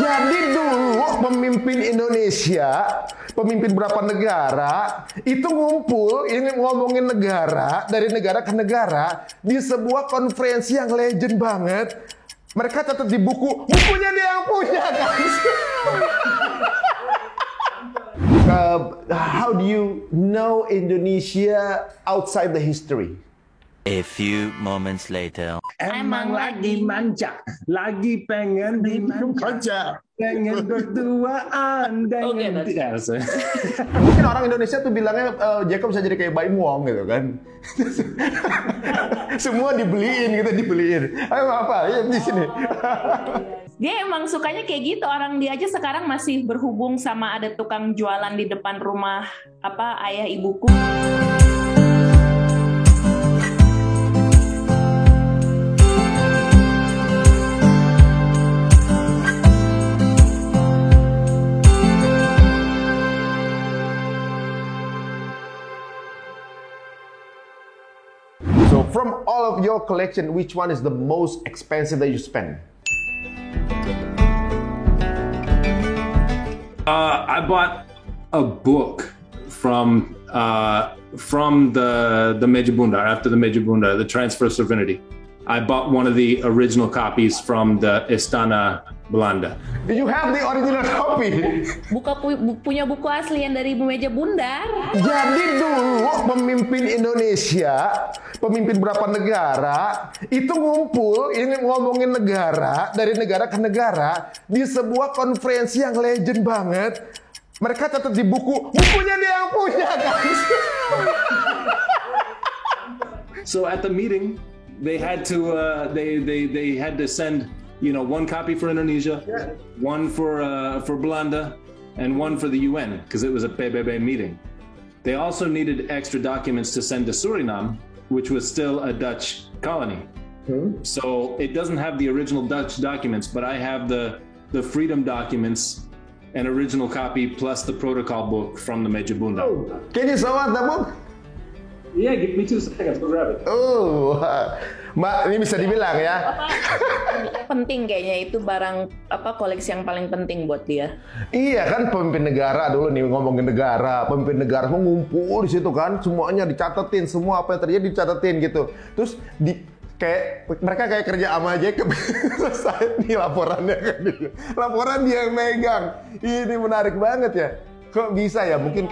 Jadi dulu pemimpin Indonesia, pemimpin berapa negara, itu ngumpul, ini ngomongin negara, dari negara ke negara, di sebuah konferensi yang legend banget. Mereka catat di buku, bukunya dia yang punya, guys. How do you know Indonesia outside the history? A few moments later. Emang lagi manja, lagi pengen dimanja, pengen berduaan dengan Mungkin orang Indonesia tuh bilangnya Jacob bisa jadi kayak Baim Wong gitu kan. Semua dibeliin gitu, dibeliin. Ayo apa? Ya di sini. Dia emang sukanya kayak gitu. Orang dia aja sekarang masih berhubung sama ada tukang jualan di depan rumah ayah ibuku. So from all of your collection, which one is the most expensive that you spend? I bought a book from the Meja Bunda, after the Meja Bunda, the Transfer of Sovereignty. I bought one of the original copies from the Istana Belanda. Do you have the original copy? Punya buku asli yang dari Meja Bunda. Jadi dulu pemimpin Indonesia, pemimpin berapa negara, itu ngumpul, ini ngomongin negara, dari negara ke negara, di sebuah konferensi yang legend banget. Mereka catat di buku, bukunya dia yang punya, guys. So at the meeting, they had to they had to send, you know, one copy for Indonesia, one for Belanda, and one for the UN because it was a PBB meeting. They also needed extra documents to send to Suriname, which was still a Dutch colony. So it doesn't have the original Dutch documents, but I have the freedom documents, an original copy plus the protocol book from the Meja Bunda. Oh, can you show us the book? Yeah, give me 2 seconds, go grab it. Oh, Mbak, ini bisa dibilang ya. Penting kayaknya itu barang koleksi yang paling penting buat dia. Iya kan, pemimpin negara dulu nih, ngomongin negara, pemimpin negara semua ngumpul di situ kan, semuanya dicatetin, semua apa yang terjadi dicatetin gitu. Terus mereka kayak kerja sama Jacob. Selesai nih laporannya kan dia. Laporan dia yang megang. Ini menarik banget ya. Kok bisa ya? Mungkin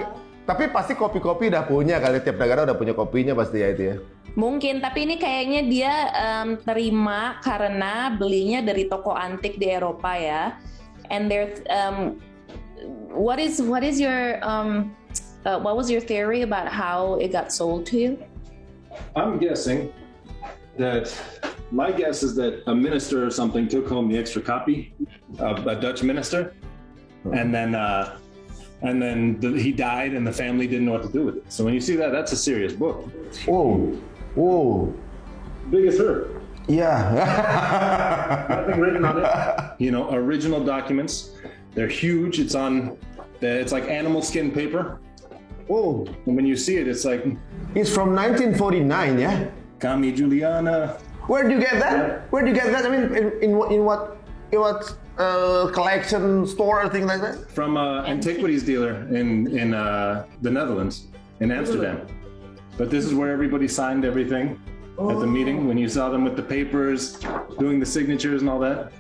tapi pasti kopi-kopi udah punya kali, tiap negara udah punya kopinya pasti ya itu ya. Mungkin, tapi ini kayaknya dia terima karena belinya dari toko antik di Eropa ya. And there's what was your theory about how it got sold to you? I'm guessing that my guess is that a minister or something took home the extra copy, a Dutch minister, and then he died and the family didn't know what to do with it. So when you see that, that's a serious book. Whoa. Big as her. Yeah. Nothing written on it. You know, original documents. They're huge. It's like animal skin paper. Oh. And when you see it, it's like... It's from 1949, yeah? Kami Juliana. Where do you get that? Where do you get that? I mean, in what collection store or thing like that? From antiquities dealer in the Netherlands, in Amsterdam. But this is where everybody signed everything at the meeting. When you saw them with the papers, doing the signatures and all that.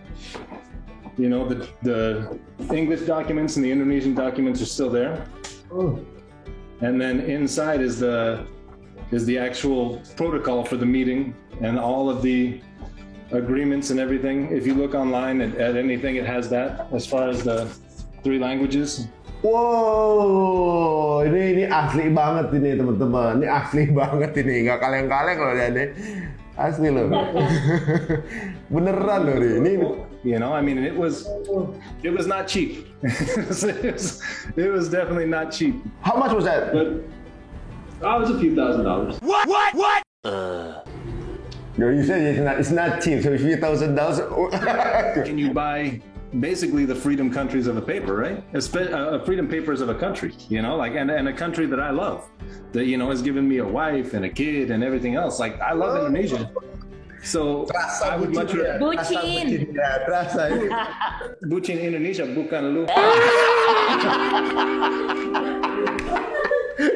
You know, the English documents and the Indonesian documents are still there. Oh. And then inside is the actual protocol for the meeting and all of the agreements and everything. If you look online at anything, it has that as far as the 3 languages. Wow, ini asli banget ini teman-teman. Ini asli banget ini, nggak kaleng-kaleng loh ini. Asli loh. Beneran loh ini. You know, I mean, it was not cheap. it was definitely not cheap. How much was that? But it was a few $1,000s. What? You said it's not cheap, so it's $1,000. Can you buy basically the freedom countries of a paper, right? Freedom papers of a country, you know, like and a country that I love, that, you know, has given me a wife and a kid and everything else. Like I love Indonesia, So I would much rather Bucin. Terasa ini. bucin Indonesia bukan lu.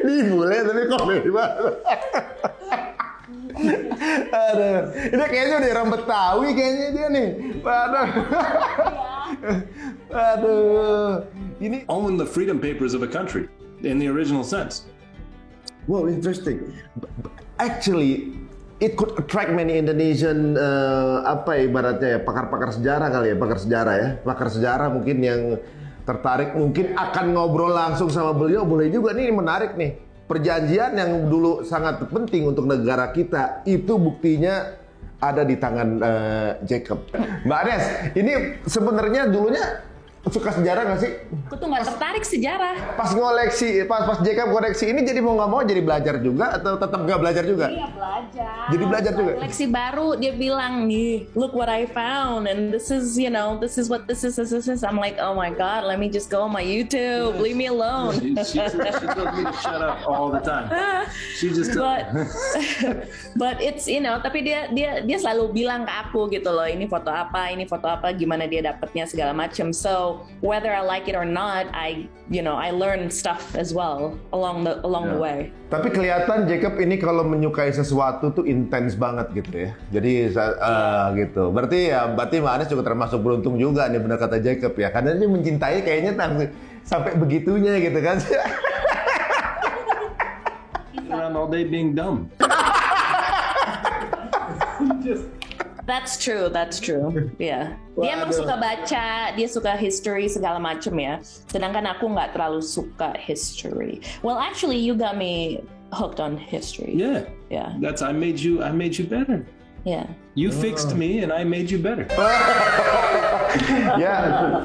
Nih Bule tapi komedi banget. Aduh, ini kayaknya udah orang Betawi kayaknya dia nih. Aduh. Ini Own the freedom papers of a country in the original sense. wow, interesting. Actually, it could attract many Indonesian ibaratnya ya, pakar-pakar sejarah kali ya, pakar sejarah mungkin yang tertarik, mungkin akan ngobrol langsung sama beliau. Boleh juga nih, menarik nih. Perjanjian yang dulu sangat penting untuk negara kita itu buktinya ada di tangan Jacob. Mbak Nes, ini sebenarnya dulunya suka sejarah nggak sih? Aku tuh nggak tertarik sejarah. Pas ngoleksi, pas Jacob koleksi ini jadi mau nggak mau jadi belajar juga atau tetap nggak belajar juga? Iya, belajar. Jadi belajar juga. Koleksi baru, dia bilang nih, look what I found, and this is what this is. I'm like, oh my god, let me just go on my YouTube, leave me alone. She tells me to shut up all the time. She just but it's tapi dia selalu bilang ke aku gitu loh, ini foto apa, gimana dia dapetnya segala macam. So whether I like it or not, I learn stuff as well along the way. Tapi kelihatan Jacob ini kalau menyukai sesuatu tuh intens banget gitu ya. Jadi gitu. Berarti Mbak Anes juga termasuk beruntung juga nih, benar kata Jacob ya. Karena dia mencintai kayaknya sampai begitunya gitu kan. around all day being dumb. That's true. Yeah. Dia emang suka baca, dia suka history segala macem ya. Sedangkan aku nggak terlalu suka history. Well, actually, you got me hooked on history. Yeah. Yeah. I made you better. Yeah. You fixed me and I made you better. Ya,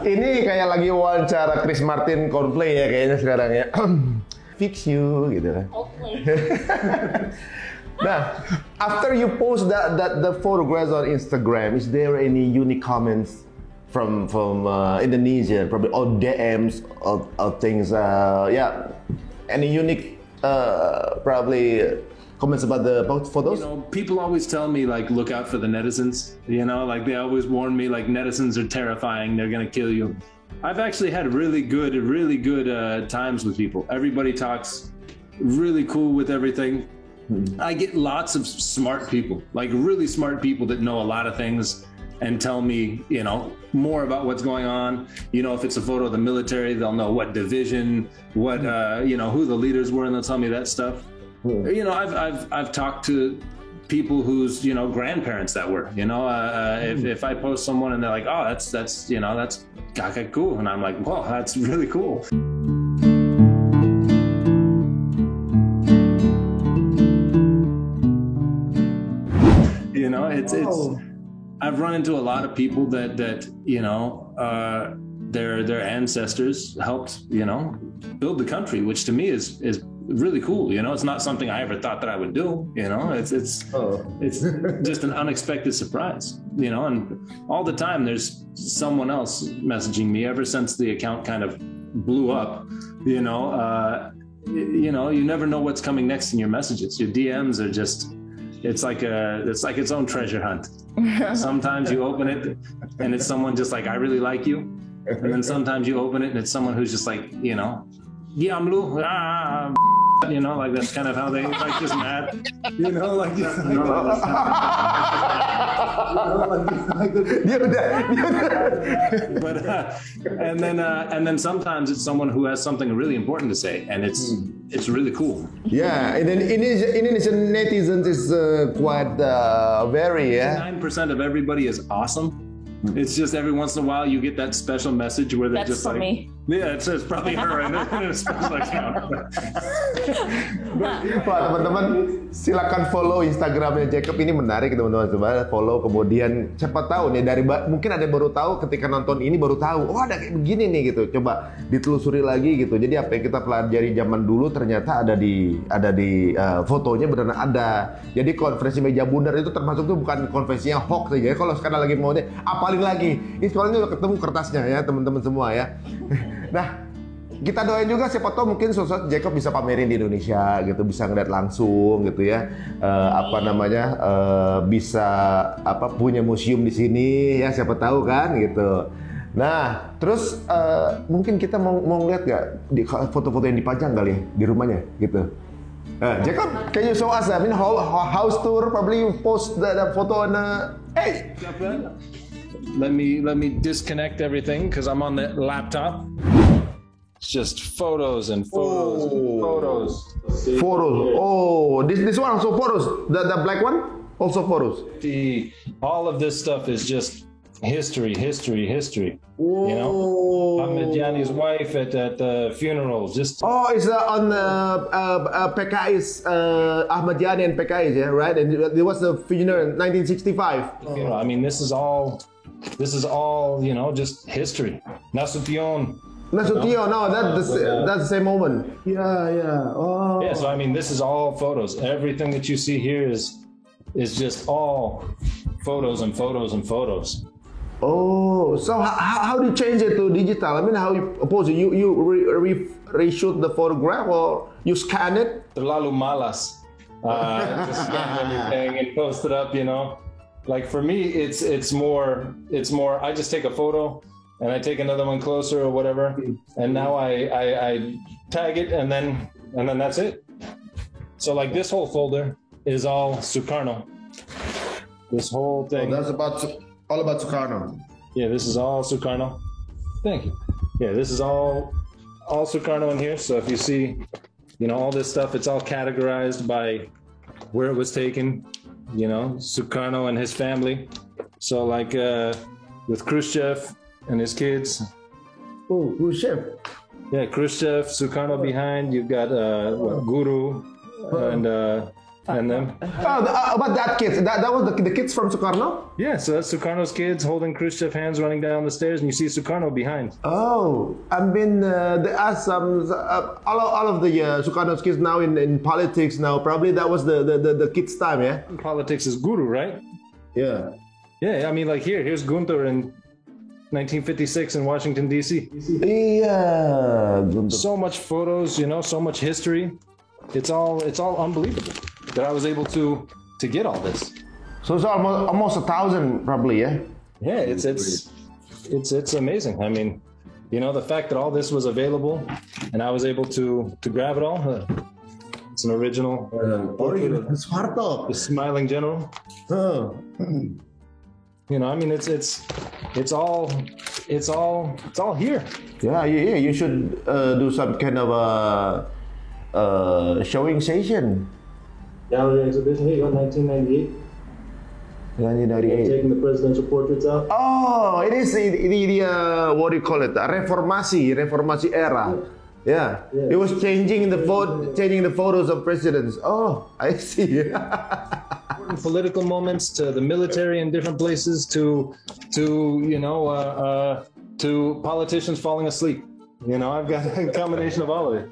ini kayak lagi wawancara Chris Martin Coldplay ya kayaknya sekarang ya. Fix you gitu kan. Nah, after you post the photographs on Instagram, is there any unique comments from Indonesia, probably or DMs or things? Any unique probably comments about the photos? People always tell me like, look out for the netizens. Like they always warn me like netizens are terrifying. They're gonna kill you. I've actually had really good times with people. Everybody talks really cool with everything. I get lots of smart people, like really smart people that know a lot of things and tell me, more about what's going on. If it's a photo of the military, they'll know what division, what, who the leaders were, and they'll tell me that stuff. I've talked to people whose, grandparents that were, if I post someone and they're like, oh, that's kaka cool. And I'm like, wow, that's really cool. I've run into a lot of people that their ancestors helped build the country, which to me is really cool. It's not something I ever thought that I would do. It's just an unexpected surprise. And all the time there's someone else messaging me ever since the account kind of blew up. You never know what's coming next in your messages. Your DMs are just. It's like its own treasure hunt. Sometimes you open it and it's someone just like, I really like you. And then sometimes you open it and it's someone who's just like, like that's kind of how they like just mad, But and then sometimes it's someone who has something really important to say, and it's really cool. Yeah, and then Indonesian netizens is quite very 9% of everybody is awesome. It's just every once in a while you get that special message where they're That's just like, me. Yeah, it's probably her in a special account. Pak, teman-teman silakan follow Instagramnya Jacob, ini menarik teman-teman, coba follow, kemudian siapa tahu nih mungkin ada yang baru tahu ketika nonton ini baru tahu, oh ada kayak begini nih gitu, coba ditelusuri lagi gitu. Jadi apa yang kita pelajari zaman dulu ternyata ada di fotonya benar ada. Jadi konferensi meja bundar itu termasuk tuh bukan konferensinya hoax saja. Kalau sekarang lagi mau apalin lagi, ini soalnya udah ketemu kertasnya ya teman-teman semua ya. Nah, kita doain juga siapa tahu mungkin suatu Jacob bisa pamerin di Indonesia gitu, bisa ngeliat langsung gitu ya. Bisa punya museum di sini ya, siapa tahu kan gitu. Nah, terus mungkin kita mau ngeliat nggak di foto-foto yang dipajang kali ya di rumahnya gitu. Jacob, can you show us? I mean, house tour. Probably you post the photo on Hey. Let me disconnect everything because I'm on the laptop. It's just photos and photos and photos. Photos. Oh, this one also photos. The black one also photos. All of this stuff is just history. Whoa. You know, Ahmadiyani's wife at the funeral. Just it's on PKI's Ahmadiyani and PKI's, yeah, right? And it was the funeral in 1965. I mean, this is all you know, just history. Nasution. No, that's the same moment. Yeah. Oh. Yeah, so I mean, this is all photos. Everything that you see here is just all photos and photos and photos. Oh, so how do you change it to digital? I mean, how you oppose it? You reshoot the photograph or you scan it? Terlalu malas. Just scan everything and post it up, you know. Like for me, it's more. I just take a photo and I take another one closer or whatever, and now I tag it and then that's it. So like this whole folder is all Sukarno. This whole thing. Oh, that's all about Sukarno. Yeah, this is all Sukarno. Thank you. Yeah, this is all Sukarno in here. So if you see, you know, all this stuff, it's all categorized by where it was taken. You know, Sukarno and his family. So like with Khrushchev and his kids. Oh, Khrushchev. Yeah, Khrushchev, Sukarno behind. You've got Guru and them. About that kids. That was the kids from Sukarno? Yeah, so that's Sukarno's kids holding Khrushchev hands running down the stairs, and you see Sukarno behind. Oh, I mean, there are some all of the Sukarno's kids now in politics now. Probably that was the kids' time, yeah. Politics is Guru, right? Yeah. Yeah, I mean, like here's Gunther in 1956 in Washington D.C. Yeah. So much photos, you know, so much history. It's all unbelievable that I was able to get all this. So it's almost 1,000 probably, yeah. Yeah, it's amazing. I mean, you know, the fact that all this was available and I was able to grab it all. It's an original portrait of the smiling general. Oh. You know, I mean, it's all here. Yeah. You should do some kind of a showing session. Gallery exhibition. Here you go, 1998. 1998. Taking the presidential portraits out. Oh, it is the what do you call it? Reformasi era. Yeah. It was changing the photos of presidents. Oh, I see. Political moments to the military in different places to you know to politicians falling asleep. You know, I've got a combination of all of it.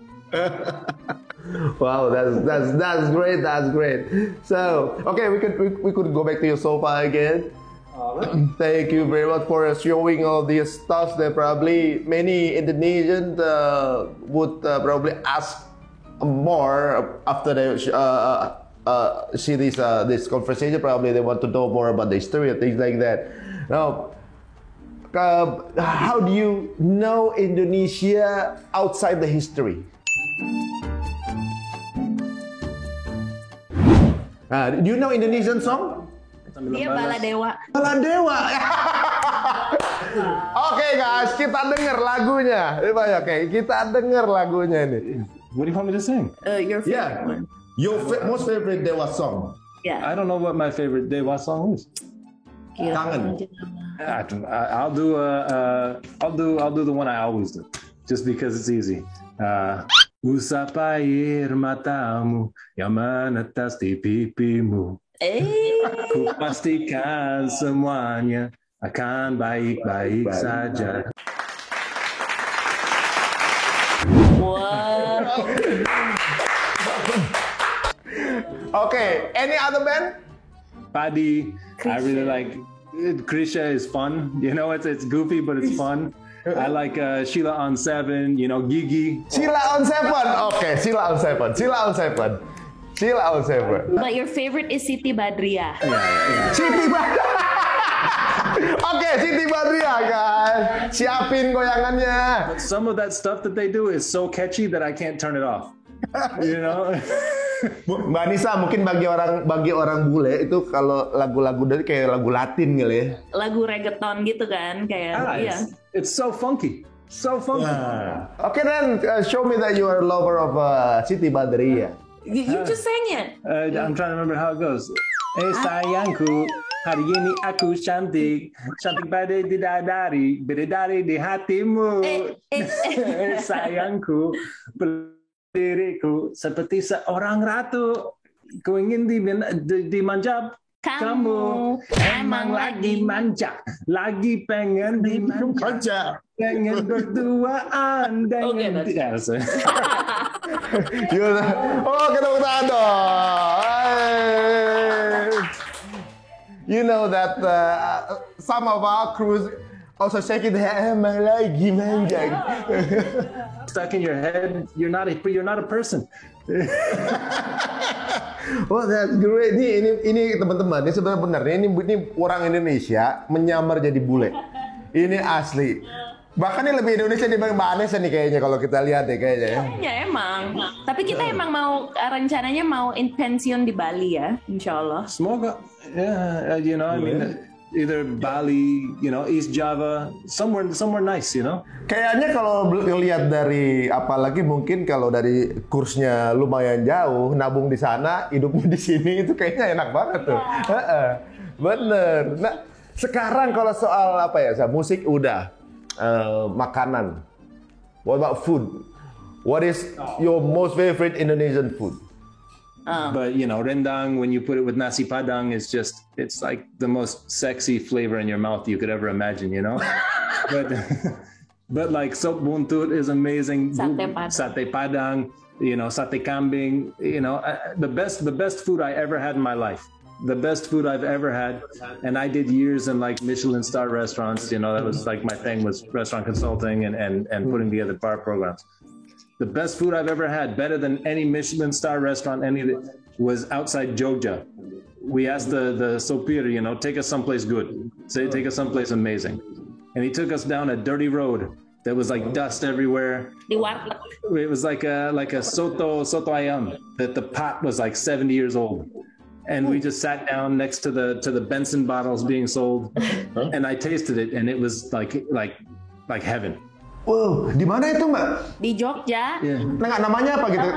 Wow, that's great. That's great. So, okay, we could go back to your sofa again. Thank you very much for showing all these stuff that probably many Indonesians would probably ask more after they see this conversation. Probably they want to know more about the history and things like that. Now, how do you know Indonesia outside the history? Do you know Indonesian song? Dia Bala Dewa. Bala Dewa. Oke guys, kita denger lagunya. Oke, kita denger lagunya ini. What do you want me to sing? Your favorite one. Your most favorite Dewa song. Yeah. I don't know what my favorite Dewa song is. Kangen. I'll do the one I always do, just because it's easy. Usap air matamu yang menetes di pipimu. Ku pastikan semuanya akan baik-baik saja. Wow. Okay, any other band? Padi, I really like. Krisha is fun. You know, it's goofy, but it's fun. I like Sheila On 7, you know, Gigi. Sheila On 7. Oke, Sheila On 7. Sheila On 7. Sheila On 7. But your favorite is Siti Badriah. Siti Badriah. Oke, Siti Badriah kan. Siapin goyangannya. But some of that stuff that they do is so catchy that I can't turn it off. You know? Mbak Nisa, mungkin bagi orang bule itu kalau lagu-lagu dari kayak lagu Latin kali ya. Lagu reggaeton gitu kan kayak iya. It's so funky. So funky. Oke, then show me that you are a lover of Siti Badriah. You just sang it. I'm trying to remember how it goes. Sayangku, hari ini aku cantik, cantik pada bidadari, bidadari di hatimu. Sayangku, diriku seperti seorang ratu, ku ingin dimanjap. Kamu emang lagi manja, lagi pengen dimanja, pengen berduaan dengan dia. Oh, tepuk tangan dong. You know that some of our crews also shaking their head, emang lagi manja. Stuck in your head, you're not a person. Oh, that's great. Ini teman-teman, ini sebenarnya benar. Ini orang Indonesia menyamar jadi bule. Ini asli. Bahkan ini lebih Indonesia dibanding Mbak Anessa nih kayaknya kalau kita lihat deh kayaknya ya. Ya emang. Tapi kita emang mau rencananya mau pensiun di Bali ya, insya Allah. Semoga, you know, I mean, either Bali, you know, East Java, somewhere nice, you know. Kayaknya kalau lihat dari apalagi mungkin kalau dari kursnya lumayan jauh, nabung di sana, hidupnya di sini itu kayaknya enak banget tuh. Bener. Nah, sekarang kalau soal apa ya, musik udah, makanan. What about food? What is your most favorite Indonesian food? But you know, rendang, when you put it with nasi padang, it's like the most sexy flavor in your mouth you could ever imagine, you know. but like sop buntut is amazing. Sate padang, you know, sate kambing, you know, the best food I ever had in my life. The best food I've ever had, and I did years in like Michelin star restaurants. You know, that was like my thing, was restaurant consulting and putting together bar programs. The best food I've ever had, better than any Michelin star restaurant, was outside Jogja. We asked the sopir, you know, take us someplace good. Take us someplace amazing. And he took us down a dirty road that was like dust everywhere. It was like a soto ayam that the pot was like 70 years old. And we just sat down next to the Benson bottles being sold, and I tasted it, and it was like heaven. Wow, di mana itu Mbak? Di Jogja. Yeah. Nah, namanya apa gitu?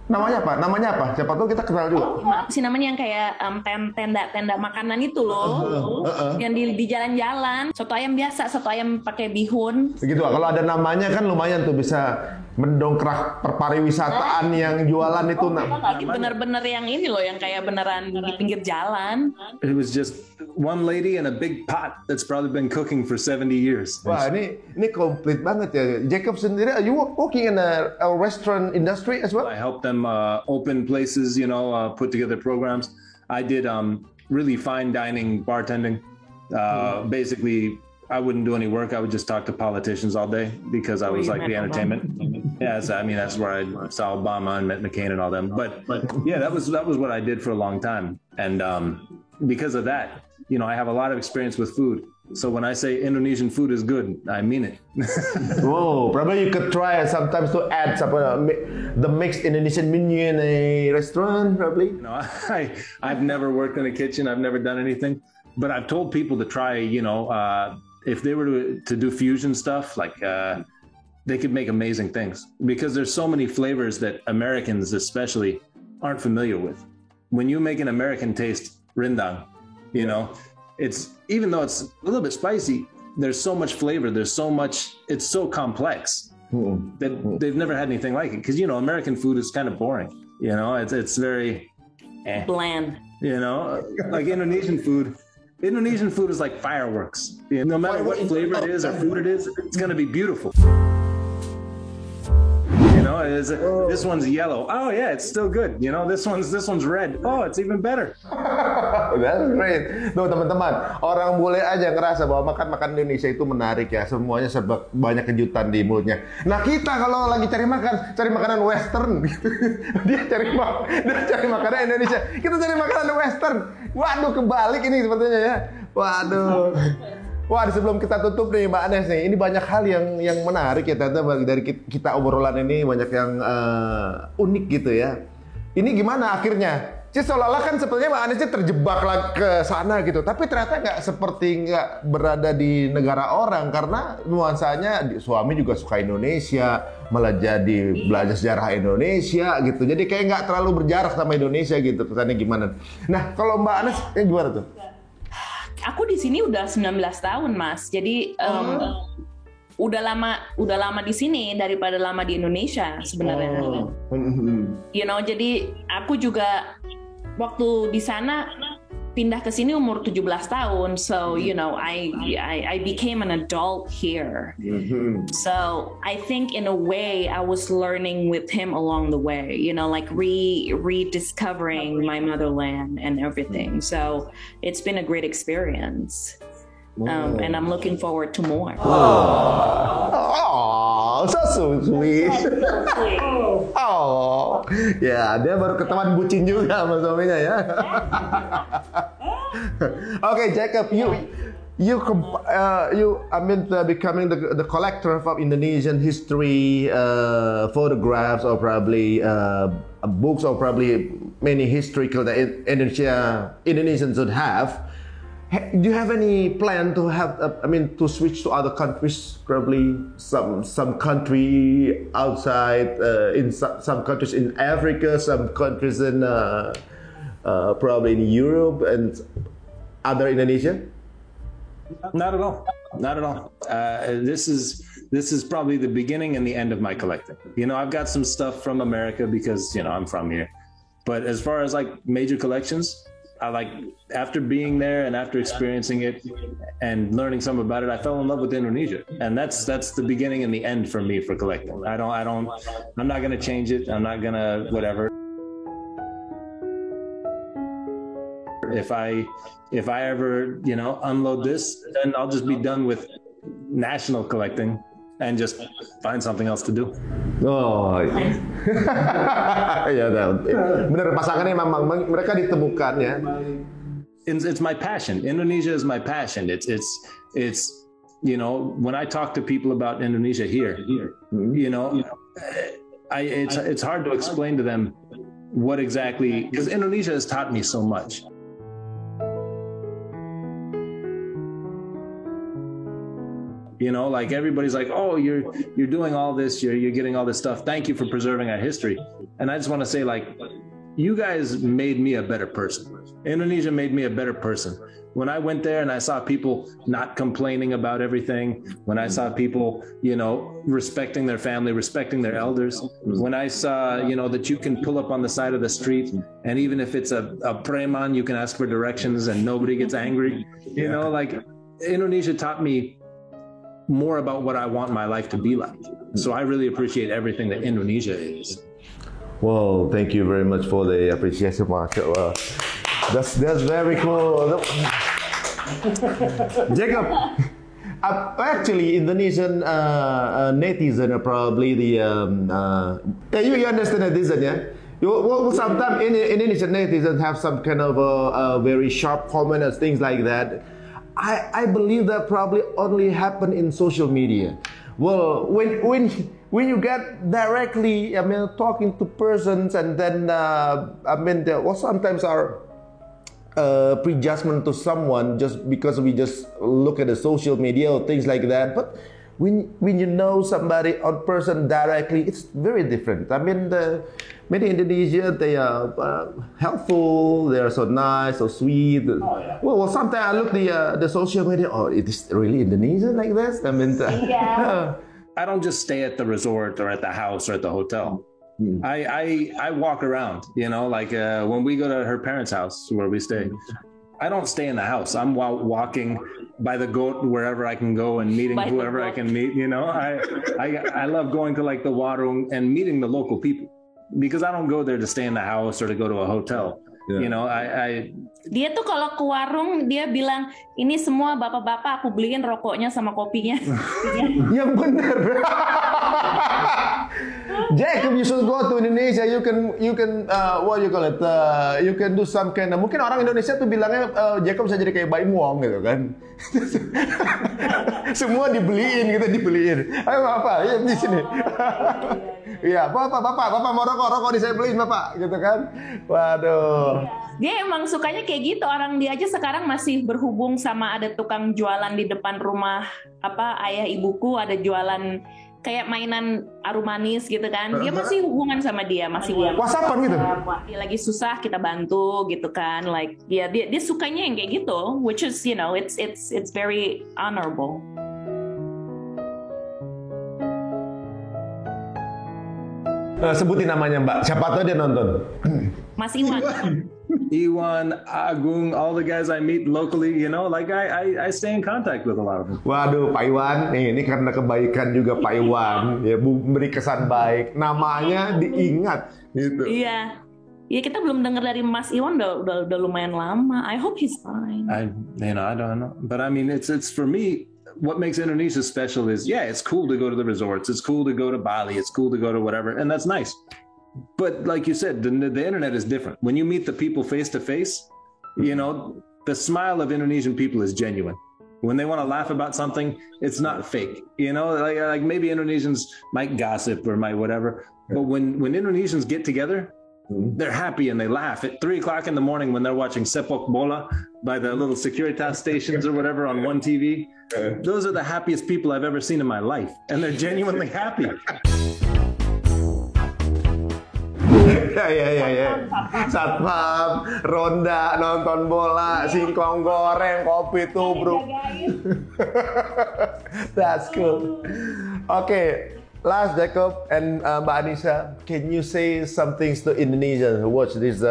Namanya apa? Siapa tahu kita kenal juga. Apa sih namanya yang kayak tenda makanan itu loh, yang di jalan-jalan. Soto ayam biasa, soto ayam pakai bihun. Begitu lah. Kalau ada namanya kan lumayan tuh bisa mendongkrak perpariwisataan yang jualan itu. Bener-bener yang ini loh, yang kayak beneran di pinggir jalan. It was just one lady in a big pot that's probably been cooking for 70 years. Wah, ini komplit banget ya. Jacob sendiri, are you working in a restaurant industry as well? I helped them open places, you know, put together programs. I did really fine dining bartending. Basically, I wouldn't do any work. I would just talk to politicians all day because I was like the entertainment. Yeah, I mean, that's where I saw Obama and met McCain and all them. But yeah, that was what I did for a long time. And because of that, you know, I have a lot of experience with food. So when I say Indonesian food is good, I mean it. Whoa, probably you could try sometimes to add the mixed Indonesian menu in a restaurant, probably. You know, I've never worked in a kitchen. I've never done anything. But I've told people to try, you know, if they were to do fusion stuff, like they could make amazing things because there's so many flavors that Americans especially aren't familiar with. When you make an American taste rendang, you know, even though it's a little bit spicy, there's so much flavor, it's so complex that they've never had anything like it. Because, you know, American food is kind of boring, you know, it's very bland, you know, like Indonesian food is like fireworks. You know, no matter what flavor it is or food it is, it's going to be beautiful. You know, this one's yellow. Oh yeah, it's still good. You know, this one's red. Oh, it's even better. That's great. Tuh teman-teman, orang bule aja ngerasa bahwa makan Indonesia itu menarik ya. Semuanya serba banyak kejutan di mulutnya. Nah kita kalau lagi cari makanan Western gitu. Dia cari makanan Indonesia. Kita cari makanan Western. Waduh kebalik ini sepertinya ya. Waduh. Wah, sebelum kita tutup nih Mbak Anes nih, ini banyak hal yang menarik ya Tante dari kita obrolan ini banyak yang unik gitu ya. Ini gimana akhirnya? Seolah-olah kan sepertinya Mbak Anes terjebak ke sana gitu, tapi ternyata nggak berada di negara orang karena nuansanya suami juga suka Indonesia, malah jadi belajar sejarah Indonesia gitu. Jadi kayak nggak terlalu berjarak sama Indonesia gitu. Kesannya gimana? Nah, kalau Mbak Anes gimana tuh? Aku di sini udah 19 tahun, Mas. Jadi udah lama di sini daripada lama di Indonesia sebenarnya. Jadi aku juga waktu di sana pindah ke sini umur 17 tahun. So, I became an adult here. So, I think in a way I was learning with him along the way, like rediscovering my motherland and everything. So, it's been a great experience. And I'm looking forward to more. Oh, so sweet. Oh, ya dia baru ketahuan bucin juga sama suaminya ya. Okay, Jacob, becoming the collector of Indonesian history, photographs, or probably books, or probably many historical that Indonesians should have. Do you have any plan to to switch to other countries? Probably some country outside, in some countries in Africa, some countries in probably in Europe and other Indonesia. Not at all. Not at all. This is probably the beginning and the end of my collecting. I've got some stuff from America because I'm from here, but as far as like major collections, after being there and after experiencing it and learning some about it, I fell in love with Indonesia, and that's the beginning and the end for me for collecting. I'm not gonna change it. I'm not gonna whatever. If I ever unload this, then I'll just be done with national collecting and just find something else to do. Oh, ya, bener pasangannya memang mereka ditemukan ya. It's my passion. Indonesia is my passion. It's when I talk to people about Indonesia here, it's hard to explain to them what exactly, because Indonesia has taught me so much. Like everybody's like, oh, you're doing all this, you're getting all this stuff. Thank you for preserving our history. And I just want to say, like, you guys made me a better person. Indonesia made me a better person. When I went there and I saw people not complaining about everything, when I saw people, respecting their family, respecting their elders, when I saw, that you can pull up on the side of the street and even if it's a preman, you can ask for directions and nobody gets angry. Like Indonesia taught me more about what I want my life to be like. So I really appreciate everything that Indonesia is. Well, thank you very much for the appreciation, mashallah. That's very cool. Jacob, actually Indonesian netizen are probably the you understand netizen, yeah? Well, sometimes Indonesian netizens have some kind of a very sharp comment and things like that. I believe that probably only happen in social media. Well, when you get directly, talking to persons, and then sometimes our prejudgment to someone just because we just look at the social media or things like that. But when you know somebody on person directly, it's very different. Many Indonesians, they are helpful, they are so nice, so sweet. Oh, yeah. Well, sometimes I look the social media, oh, it is really Indonesian like this? Yeah. I don't just stay at the resort or at the house or at the hotel. I walk around, like when we go to her parents' house where we stay, I don't stay in the house. I'm walking by the goat wherever I can go and meeting whoever I can meet, I love going to like the warung and meeting the local people. Because I don't go there to stay in the house or to go to a hotel. Yeah. You know, I Dia tuh kalau ke warung dia bilang ini semua bapak-bapak aku beliin rokoknya sama kopinya. Yang bener. Jacob, you should go to Indonesia. You can what you call it? You can do some kind of, mungkin orang Indonesia tuh bilangnya Jacob bisa jadi kayak Baim Wong gitu kan. Semua dibeliin gitu, dibeliin. Ayo Bapak, ya di sini. Iya, Bapak mau rokok di saya beliin Bapak, gitu kan. Waduh. Dia emang sukanya kayak gitu. Orang dia aja sekarang masih berhubung sama ada tukang jualan di depan rumah ayah ibuku, ada jualan kayak mainan aru manis gitu kan. Dia masih hubungan sama dia, masih WhatsAppan gitu. Dia lagi susah kita bantu gitu kan. Like dia sukanya yang kayak gitu, which is it's very honorable. Sebutin namanya Mbak. Siapa tahu dia nonton. Mas Iwan. Iwan, Agung, all the guys I meet locally, you know, like I stay in contact with a lot of them. Waduh, Pak Iwan, ini karena kebaikan juga Pak Iwan, ya beri kesan baik, namanya diingat, gitu. Iya, kita belum dengar dari Mas Iwan udah lumayan lama. I hope he's fine. I don't know, but I mean, it's for me. What makes Indonesia special is, it's cool to go to the resorts, it's cool to go to Bali, it's cool to go to whatever, and that's nice. But like you said, the internet is different. When you meet the people face to face, you know, the smile of Indonesian people is genuine. When they want to laugh about something, it's not fake. You know, like maybe Indonesians might gossip or might whatever, but when Indonesians get together, they're happy and they laugh at 3 o'clock in the morning when they're watching Sepak Bola by the little Securitas stations or whatever on one TV. Those are the happiest people I've ever seen in my life, and they're genuinely happy. Ya. Satpam, ronda, nonton bola, singkong goreng, kopi tubruk. That's cool. Okay. Last, Jacob and Mbak Anissa, can you say some things to Indonesians who watch this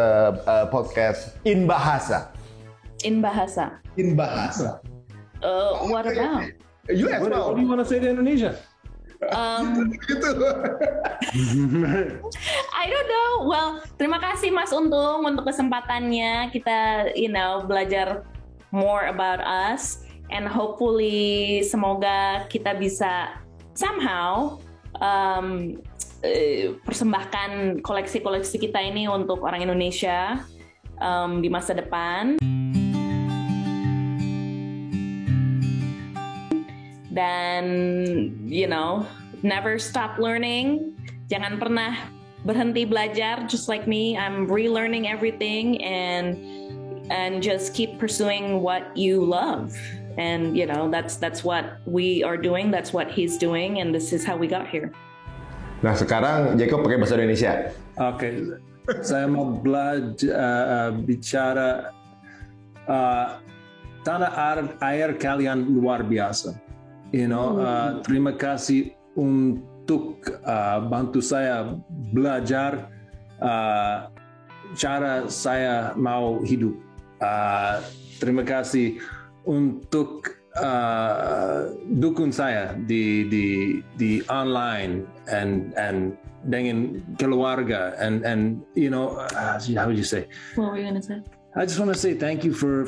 podcast in bahasa? In bahasa. What about? What do you want to say to Indonesia? I don't know. Well, terima kasih Mas Untung untuk kesempatannya. Kita, belajar more about us, and hopefully semoga kita bisa somehow persembahkan koleksi-koleksi kita ini untuk orang Indonesia di masa depan. Dan, never stop learning. Jangan pernah berhenti belajar. Just like me, I'm relearning everything and just keep pursuing what you love. And that's what we are doing, that's what he's doing, and this is how we got here. Nah, sekarang Jacob pakai bahasa Indonesia. Oke. Saya mau belajar bicara tanah air kalian luar biasa. Terima kasih untuk bantu saya belajar cara saya mau hidup. Terima kasih untuk dukung saya di online and dengan keluarga and how would you say? What were you gonna say? I just want to say thank you for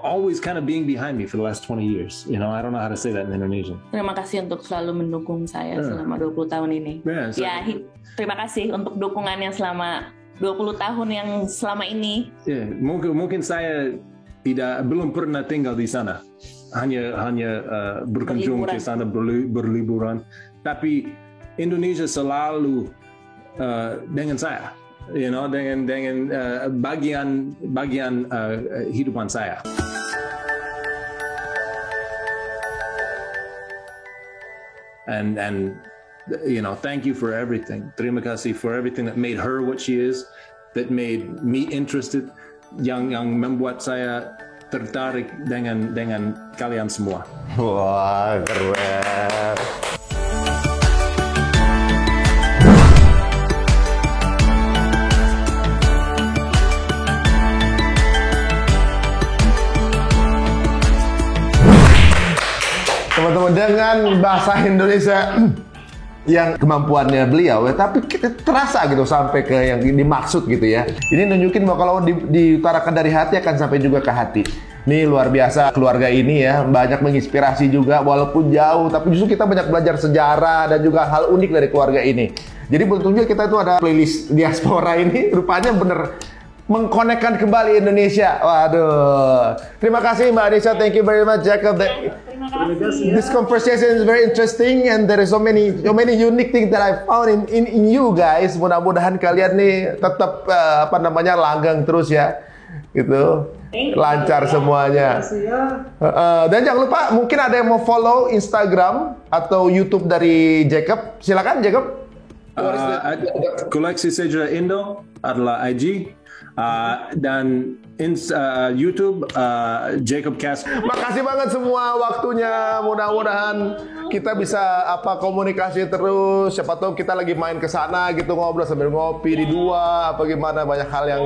always kind of being behind me for the last 20 years. I don't know how to say that in Indonesian. Terima kasih untuk selalu mendukung saya selama 20 tahun ini. Terima kasih untuk dukungannya selama 20 tahun yang selama ini. Mungkin saya belum pernah tinggal di sana, hanya berkunjung ke sana berliburan. Tapi Indonesia selalu dengan saya, dengan bagian hidupan saya. And thank you for everything. Terima kasih for everything that made her what she is, that made me interested. Yang membuat saya tertarik dengan kalian semua. Wah, keren. Teman-teman, dengan bahasa Indonesia yang kemampuannya beliau, ya, tapi kita terasa gitu sampai ke yang dimaksud gitu ya. Ini nunjukin bahwa kalau diutarakan dari hati akan sampai juga ke hati. Nih luar biasa keluarga ini ya, banyak menginspirasi juga walaupun jauh, tapi justru kita banyak belajar sejarah dan juga hal unik dari keluarga ini. Jadi betulnya kita itu ada playlist diaspora ini, rupanya bener mengkonekkan kembali Indonesia. Waduh. Terima kasih Mbak Anissa, thank you very much Jacob. Terima kasih. This conversation is very interesting and there is so many unique things that I found in you guys. Mudah-mudahan kalian nih tetap langgeng terus ya. Gitu. Lancar semuanya. Dan jangan lupa mungkin ada yang mau follow Instagram atau YouTube dari Jacob. Silakan Jacob. Koleksi Sejarah Indo adalah IG dan YouTube Jacob Cast. Makasih banget semua waktunya. Mudah-mudahan kita bisa komunikasi terus. Siapa tahu kita lagi main ke sana gitu, ngobrol sambil ngopi di dua apa gimana, banyak hal yang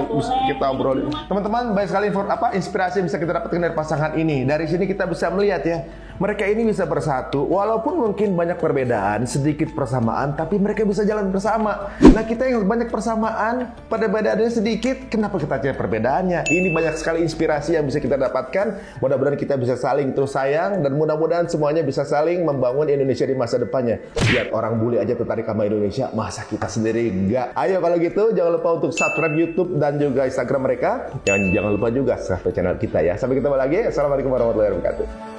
kita obrolin. Teman-teman, banyak sekali inspirasi yang bisa kita dapatkan dari pasangan ini. Dari sini kita bisa melihat ya, mereka ini bisa bersatu walaupun mungkin banyak perbedaan, sedikit persamaan, tapi mereka bisa jalan bersama. Nah, kita yang banyak persamaan, perbedaannya sedikit, kenapa kita cari perbedaannya? Ini banyak sekali inspirasi yang bisa kita dapatkan. Mudah-mudahan kita bisa saling terus sayang dan mudah-mudahan semuanya bisa saling membangun Indonesia di masa depannya. Lihat orang bule aja tertarik sama Indonesia, masa kita sendiri enggak? Ayo kalau gitu jangan lupa untuk subscribe YouTube dan juga Instagram mereka. Jangan lupa juga subscribe channel kita ya. Sampai ketemu lagi. Assalamualaikum warahmatullahi wabarakatuh.